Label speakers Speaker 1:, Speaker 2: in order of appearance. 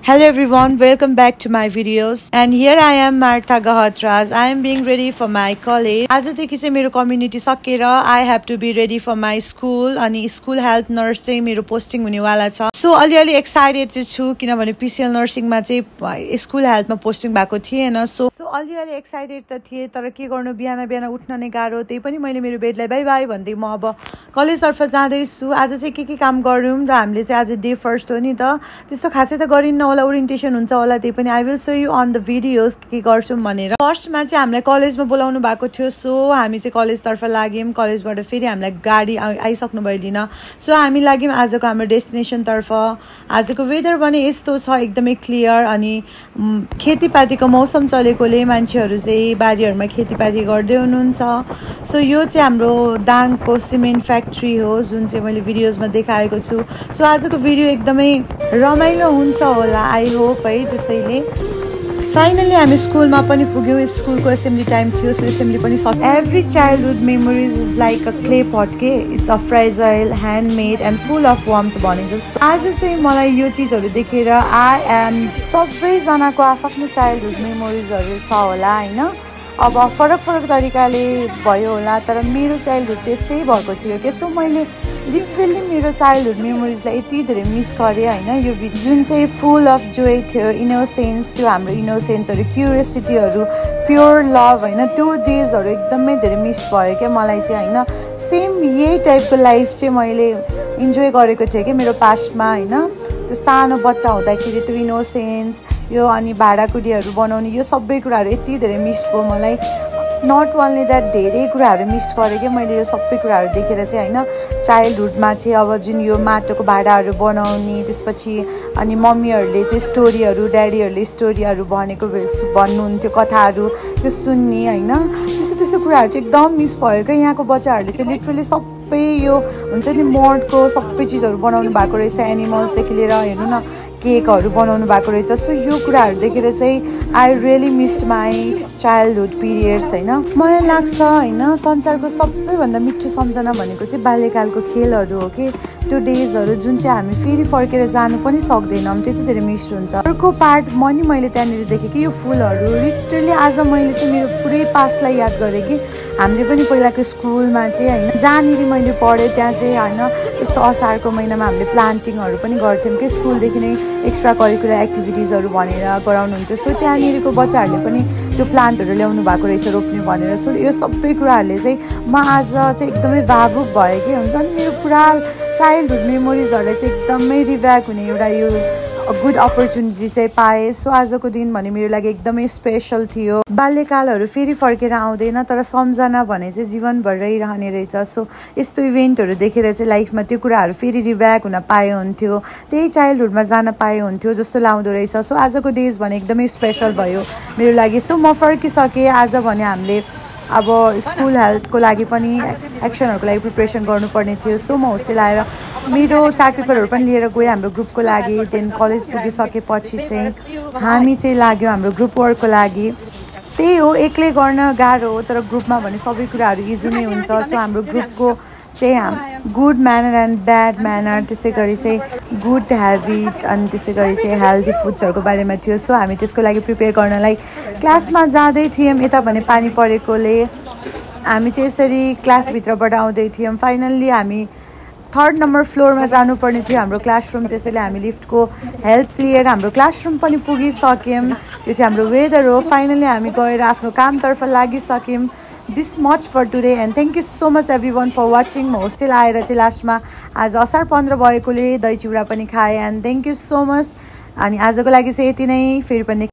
Speaker 1: Hello everyone, welcome back to my videos. And here I am, Martha Gahatraj. I am being ready for my college. आजदेखि चाहिँ मेरो community सकेर I have to be ready for my school. अनि school health nurse चाहिँ मेरो posting हुनेवाला छ. So अलिअलि एक्साइटेड चाहिँ छु किनभने पिसिएल नर्सिङमा चाहिँ स्कुल हेल्थमा पोस्टिङ भएको थिएन. सो अलिअलि एक्साइटेड त थिए, तर के गर्नु, बिहान बिहान उठ्न नै गाह्रो. त्यही पनि मैले मेरो बेडलाई बाई बाई भन्दै म अब कलेजतर्फ जाँदैछु. आज चाहिँ के काम गरौँ र हामीले चाहिँ आज डे फर्स्ट हो नि त, त्यस्तो खासै त गरिन्न होला, ओरिएन्टेसन हुन्छ होला. त्यही पनि I will show you on the videos के गर्छौँ भनेर. फर्स्टमा चाहिँ हामीलाई कलेजमा बोलाउनु भएको थियो. सो हामी चाहिँ कलेजतर्फ लाग्यौँ. कलेजबाट फेरि हामीलाई गाडी आइसक्नु भयो लिन. सो हामी लाग्यौँ आजको हाम्रो डेस्टिनेसनतर्फ. आजको वेदर पनि यस्तो छ, एकदमै क्लियर. अनि खेतीपातीको मौसम चलेकोले मान्छेहरू चाहिँ बारीहरूमा खेतीपाती गर्दै हुनुहुन्छ. सो यो चाहिँ हाम्रो दाङको सिमेन्ट फ्याक्ट्री हो, जुन चाहिँ मैले भिडियोजमा देखाएको छु. सो आजको भिडियो एकदमै रमाइलो हुन्छ होला, आई होप है. त्यसैले फाइनली हामी स्कुलमा पनि पुग्यौँ. स्कुलको एसेम्ब्ली टाइम थियो, सो एसेम्ब्ली पनि सक्यो. Every childhood memories is like a clay पट के, it's a fragile, handmade and full of warmth भने जस्तो. आज चाहिँ मलाई यो चिजहरू देखेर आई एम सबैजनाको आफ्नो चाइल्डहुड मेमोरिजहरू छ होला होइन. अब फरक तरिकाले भयो होला, तर मेरो चाइल्डहुड चाहिँ यस्तै भएको थियो कि. सो मैले लिटरली मेरो चाइल्डहुड मेमोरिजलाई यति धेरै मिस गरेँ होइन. यो जुन चाहिँ फुल अफ जोय थियो, इनोसेन्स थियो, हाम्रो इनोसेन्सहरू, क्युरियोसिटीहरू, प्योर लभ होइन, त्यो डेजहरू एकदमै धेरै मिस भयो क्या मलाई चाहिँ होइन. सेम यही टाइपको लाइफ चाहिँ मैले इन्जोय गरेको थिएँ कि मेरो पास्टमा होइन. त्यो सानो बच्चा हुँदाखेरि त्यो इनोसेन्स, यो अनि भाँडाकुटीहरू बनाउने, यो सबै कुराहरू यति धेरै मिस भयो मलाई. नट ओन्ली द्याट, धेरै कुराहरू मिस गरेँ कि मैले यो सबै कुराहरू देखेर चाहिँ होइन. चाइल्डहुडमा चाहिँ अब जुन यो माटोको भाँडाहरू बनाउने, त्यसपछि अनि मम्मीहरूले चाहिँ स्टोरीहरू, ड्याडीहरूले स्टोरीहरू भन्नुहुन्थ्यो, कथाहरू त्यो सुन्ने होइन. त्यस्तो कुराहरू चाहिँ एकदम मिस भयो क्या. यहाँको बच्चाहरूले चाहिँ लिटरली सबै यो हुन्छ नि मडको सबै चिजहरू बनाउनु भएको रहेछ, एनिमल्सदेखि लिएर हेर्नु न केकहरू बनाउनु भएको रहेछ. सो यो कुराहरू देखेर चाहिँ I really missed my childhood periods होइन. मलाई लाग्छ होइन संसारको सबैभन्दा मिठो सम्झना भनेको चाहिँ बाल्यकालको खेलहरू हो कि. त्यो डेजहरू जुन चाहिँ हामी फेरि फर्केर जानु पनि सक्दैनौँ, त्यति धेरै मिस हुन्छ. अर्को पार्ट मैले त्यहाँनिर देखेँ कि यो फुलहरू लिटरली आज मैले चाहिँ मेरो पुरै पास्टलाई याद गरेँ कि. हामीले पनि पहिलाको स्कुलमा चाहिँ होइन, जहाँनिर मैले पढेँ त्यहाँ चाहिँ होइन यस्तो असारको महिनामा हामीले प्लान्टिङहरू पनि गर्थ्यौँ कि. स्कुलदेखि नै एक्स्ट्रा करिकुलर एक्टिभिटिजहरू भनेर गराउनुहुन्थ्यो. सो त्यहाँनिरको बच्चाहरूले पनि त्यो प्लान्टहरू ल्याउनु भएको रहेछ रोप्ने भनेर. सो यो सबै कुराहरूले चाहिँ म आज चाहिँ एकदमै भावुक भयो कि हुन्छ नि. मेरो पुरा चाइल्डहुड मेमोरिजहरूलाई चाहिँ एकदमै रिभ्याक हुने एउटा यो गुड अपर्च्युनिटी चाहिँ पाएँ. सो आजको दिन भने मेरो लागि एकदमै स्पेसल थियो. बाल्यकालहरू फेरि फर्केर आउँदैन, तर सम्झना भने चाहिँ जीवनभर रहिरहने रहेछ. सो यस्तो इभेन्टहरू देखेर चाहिँ लाइफमा त्यो कुराहरू फेरि रिभ्याक हुन पाए हुन्थ्यो, त्यही चाइल्डहुडमा जान पाए हुन्थ्यो जस्तो लाग्दो रहेछ. सो आजको डेज भने एकदमै स्पेसल भयो मेरो लागि. सो म फर्किसकेँ. आज भने हामीले अब स्कुल हेल्थको लागि पनि एक्सनहरूको लागि प्रिपरेसन गर्नुपर्ने थियो. सो म होस्टेल आएर मेरो चार्ट पेपरहरू पनि लिएर गएँ हाम्रो ग्रुपको लागि. देन कलेज पुगिसकेपछि चाहिँ हामी चाहिँ लाग्यौँ हाम्रो ग्रुप वर्कको लागि. त्यही हो, एक्लै गर्न गाह्रो हो, तर ग्रुपमा भने सबै कुराहरू इजी नै हुन्छ. सो हाम्रो ग्रुपको चाहिँ good manner and bad manner, त्यसै गरी चाहिँ गुड ह्याबिट, अनि त्यसै गरी चाहिँ हेल्दी फुड्सहरूको बारेमा थियो. सो हामी त्यसको लागि प्रिपेयर गर्नलाई क्लासमा जाँदै थियौँ. यता भने पानी परेकोले हामी चाहिँ यसरी क्लासभित्रबाट आउँदै थियौँ. फाइनल्ली हामी 3rd नम्बर फ्लोरमा जानुपर्ने थियो हाम्रो क्लासरुम. त्यसैले हामी लिफ्टको हेल्प लिएर हाम्रो क्लासरुम पनि पुगिसक्यौँ. यो चाहिँ हाम्रो वेदर हो. फाइनली हामी गएर आफ्नो कामतर्फ लागिसक्यौँ. This much for today and thank you so much everyone for watching. म होस्टेल आएर चाहिँ लास्टमा आज असार 15 भएकोले दही चिउरा पनि खाएँ. And thank you so much. अनि आजको लागि चाहिँ यति नै. फेरि पनि